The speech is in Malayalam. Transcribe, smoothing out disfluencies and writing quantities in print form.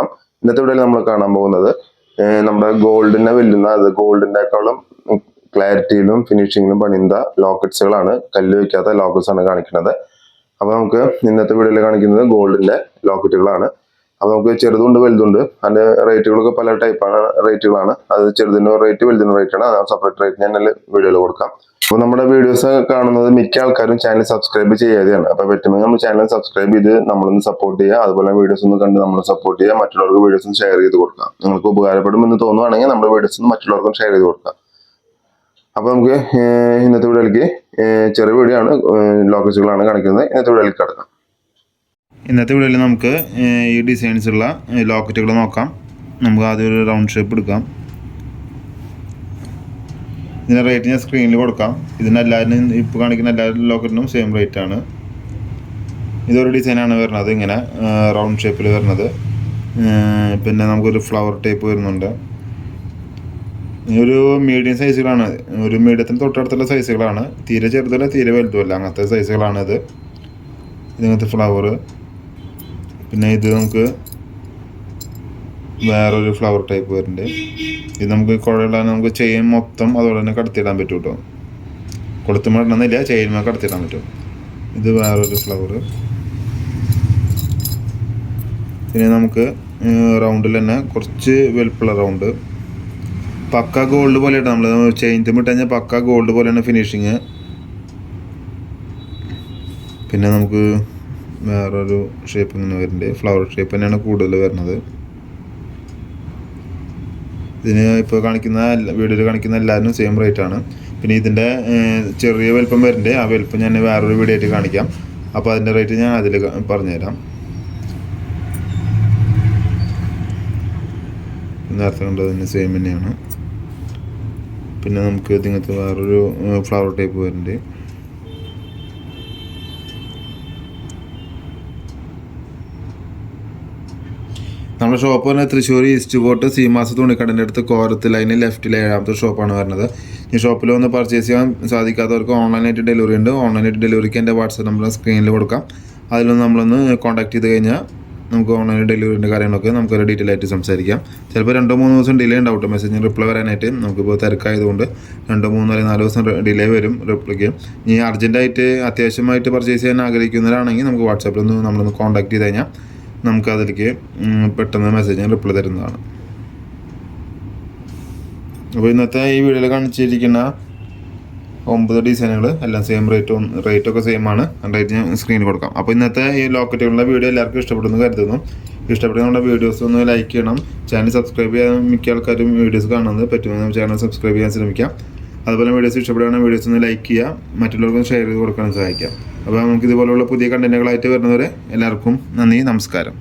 ഇന്നത്തെ വീഡിയോയിൽ നമ്മൾ കാണാൻ പോകുന്നത് നമ്മുടെ ഗോൾഡിനെ വെല്ലുന്ന ഗോൾഡിൻ്റെക്കാളും ക്ലാരിറ്റിയിലും ഫിനിഷിങ്ങിലും പണിയുന്ന ലോക്കറ്റ്സുകളാണ്. കല്ല് വയ്ക്കാത്ത ലോക്കറ്റ്സ് ആണ് കാണിക്കുന്നത്. അപ്പോൾ നമുക്ക് ഇന്നത്തെ വീഡിയോയിൽ കാണിക്കുന്നത് ഗോൾഡിന്റെ ലോക്കറ്റുകളാണ്. അപ്പോൾ നമുക്ക് ചെറുതുണ്ട് വലുതുണ്ട്. അതിന്റെ റേറ്റുകളൊക്കെ പല ടൈപ്പാണ് റേറ്റുകളാണ്. അത് ചെറുതിന് റേറ്റ് വലുതിന് റേറ്റ് ആണ്. സെപ്പറേറ്റ് റേറ്റ് ഞാൻ വീഡിയോയിൽ കൊടുക്കാം. അപ്പോൾ നമ്മുടെ വീഡിയോസ് കാണുന്നത് മിക്ക ആൾക്കാരും ചാനൽ സബ്സ്ക്രൈബ് ചെയ്യാതെയാണ്. അപ്പോൾ പറ്റുമെങ്കിൽ നമ്മൾ ചാനൽ സബ്സ്ക്രൈബ് ചെയ്ത് നമ്മളൊന്ന് സപ്പോർട്ട് ചെയ്യുക. അതുപോലെ വീഡിയോസ് ഒന്ന് കണ്ട് നമ്മൾ സപ്പോർട്ട് ചെയ്യുക. മറ്റുള്ളവർക്ക് വീഡിയോസ് ഒന്ന് ഷെയർ ചെയ്ത് കൊടുക്കാം. നിങ്ങൾക്ക് ഉപകാരപ്പെടുമെന്ന് തോന്നുവാണെങ്കിൽ നമ്മുടെ വീഡിയോസ് ഒന്ന് മറ്റുള്ളവർക്കും ഷെയർ ചെയ്ത് കൊടുക്കാം. അപ്പോൾ നമുക്ക് ഇന്നത്തെ വീഡിയോയിലേക്ക് ചെറിയ വീഡിയോ ആണ്, ലോക്കറ്റുകളാണ് കാണിക്കുന്നത്. ഇന്നത്തെ വീഡിയോയിലേക്ക് കിടക്കാം. ഇന്നത്തെ വീഡിയോയിൽ നമുക്ക് ഈ ഡിസൈൻസ് ഉള്ള ലോക്കറ്റുകൾ നോക്കാം. നമുക്ക് ആദ്യം ഒരു റൗണ്ട് ഷേപ്പ് എടുക്കാം. ഇതിൻ്റെ റേറ്റ് ഞാൻ സ്ക്രീനിൽ കൊടുക്കാം. ഇതിനെല്ലാവരും ഇപ്പോൾ കാണിക്കുന്ന എല്ലാ ലോക്കറ്റിനും സെയിം റേറ്റ് ആണ്. ഇതൊരു ഡിസൈനാണ് വരുന്നത്, ഇങ്ങനെ റൗണ്ട് ഷേപ്പിൽ വരുന്നത്. പിന്നെ നമുക്കൊരു ഫ്ലവർ ടൈപ്പ് വരുന്നുണ്ട്. ഒരു മീഡിയം സൈസുകളാണ്, ഒരു മീഡിയത്തിന് തൊട്ടടുത്തുള്ള സൈസുകളാണ്. തീരെ ചെറുതല്ല തീരെ വലുതുമല്ല, അങ്ങനത്തെ സൈസുകളാണിത്. ഇതിനകത്ത് ഫ്ലവർ, പിന്നെ ഇത് നമുക്ക് വേറൊരു ഫ്ലവർ ടൈപ്പ് വരുന്നുണ്ട്. ഇത് നമുക്ക് കുഴയിടാൻ നമുക്ക് ചെയിൻ മൊത്തം അതുപോലെ തന്നെ കടത്തിയിടാൻ പറ്റും കേട്ടോ. കൊളുത്തുമ്പോൾ ഇടണമെന്നില്ല, ചെയിൻ കടത്തിയിടാൻ പറ്റും. ഇത് വേറൊരു ഫ്ലവർ. പിന്നെ നമുക്ക് റൗണ്ടിൽ തന്നെ കുറച്ച് വലുപ്പമുള്ള റൗണ്ട്, പക്ക ഗോൾഡ് പോലെയാണ്. നമ്മൾ ചെയിൻ തുമ്മിട്ട് കഴിഞ്ഞാൽ പക്ക ഗോൾഡ് പോലെയാണ് ഫിനിഷിങ്. പിന്നെ നമുക്ക് വേറൊരു ഷേപ്പ് ഇങ്ങനെ വരുന്നുണ്ട്, ഫ്ലവർ ഷേപ്പ് തന്നെയാണ് കൂടുതൽ വരുന്നത്. ഇതിന് ഇപ്പോൾ കാണിക്കുന്ന വീഡിയോയിൽ കാണിക്കുന്ന എല്ലാവരും സെയിം റേറ്റ് ആണ്. പിന്നെ ഇതിൻ്റെ ചെറിയ വലുപ്പം വരുന്നുണ്ട്, ആ വലുപ്പം ഞാൻ വേറൊരു വീഡിയോ ആയിട്ട് കാണിക്കാം. അപ്പോൾ അതിൻ്റെ റേറ്റ് ഞാൻ അതിൽ പറഞ്ഞുതരാം. നേരത്തെ കണ്ടത് തന്നെ സെയിം തന്നെയാണ്. പിന്നെ നമുക്ക് ഇതിനകത്ത് വേറൊരു ഫ്ലവർ ടൈപ്പ് വരുന്നുണ്ട്. നമ്മുടെ ഷോപ്പ് പറഞ്ഞാൽ തൃശ്ശൂർ ഈസ്റ്റ് കോട്ട് സീമാസ് തുണിക്കടൻ്റെ അടുത്ത് കോരത്ത് ലൈനിൽ ലെഫ്റ്റിൽ 7ാമത്തെ ഷോപ്പാണ് വരുന്നത്. ഈ ഷോപ്പിൽ വന്ന് പർച്ചേസ് ചെയ്യാൻ സാധിക്കാത്തവർക്ക് ഓൺലൈനായിട്ട് ഡെലിവറി ഉണ്ട്. ഓൺലൈനായിട്ട് ഡെലിവറിക്ക് എൻ്റെ വാട്സാപ്പ് നമ്പർ സ്ക്രീനിൽ കൊടുക്കാം. അതിലൊന്ന് നമ്മളൊന്ന് കോൺടാക്ട് ചെയ്ത് കഴിഞ്ഞാൽ നമുക്ക് ഓൺലൈൻ ഡെലിവറിൻ്റെ കാര്യങ്ങളൊക്കെ നമുക്കൊരു ഡീറ്റെയിൽ ആയിട്ട് സംസാരിക്കാം. ചിലപ്പോൾ 2-3 ദിവസം ഡിലേ ഉണ്ടാവും മെസ്സേജിന് റിപ്ലൈ വരാനായിട്ട്. നമുക്കിപ്പോൾ തിരക്കായതുകൊണ്ട് 2-3 അല്ലെങ്കിൽ 4 ദിവസം ഡിലേ വരും റിപ്ലൈക്ക്. ഇനി അർജൻറ്റായിട്ട് അത്യാവശ്യമായിട്ട് പർച്ചേസ് ചെയ്യാൻ ആഗ്രഹിക്കുന്നവരാണെങ്കിൽ നമുക്ക് വാട്സാപ്പിലൊന്ന് നമ്മളൊന്ന് കോൺടാക്ട് ചെയ്ത് കഴിഞ്ഞാൽ നമുക്ക് അതിലേക്ക് പെട്ടെന്ന് മെസ്സേജിന് റിപ്ലൈ തരുന്നതാണ്. അപ്പോൾ ഇന്നത്തെ ഈ വീഡിയോയിൽ കാണിച്ചിരിക്കുന്ന 9 ഡിസൈനുകൾ എല്ലാം സെയിം റേറ്റൊക്കെ സെയിം ആണ്. റേറ്റ് ഞാൻ സ്ക്രീനിൽ കൊടുക്കാം. അപ്പോൾ ഇന്നത്തെ ഈ ലോക്കറ്റുകളുടെ വീഡിയോ എല്ലാവർക്കും ഇഷ്ടപ്പെടുന്നു കരുതുന്നു. ഇഷ്ടപ്പെടുന്ന നമ്മുടെ വീഡിയോസ് ഒന്ന് ലൈക്ക് ചെയ്യണം. ചാനൽ സബ്സ്ക്രൈബ് ചെയ്യാൻ മിക്ക ആൾക്കാരും വീഡിയോസ് കാണുന്നത്, പറ്റുമെന്ന് ചാനൽ സബ്സ്ക്രൈബ് ചെയ്യാൻ ശ്രമിക്കാം. അതുപോലെ വീഡിയോസ് ഇഷ്ടപ്പെടുകയാണെങ്കിൽ വീഡിയോസ് ഒന്ന് ലൈക്ക് ചെയ്യുക, മറ്റുള്ളവർക്കും ഷെയർ ചെയ്ത് കൊടുക്കാനും സഹായിക്കാം. അപ്പോൾ നമുക്ക് ഇതുപോലുള്ള പുതിയ കണ്ടന്റുകളായിട്ട് വരുന്നവരെ എല്ലാവർക്കും നന്ദി, നമസ്കാരം.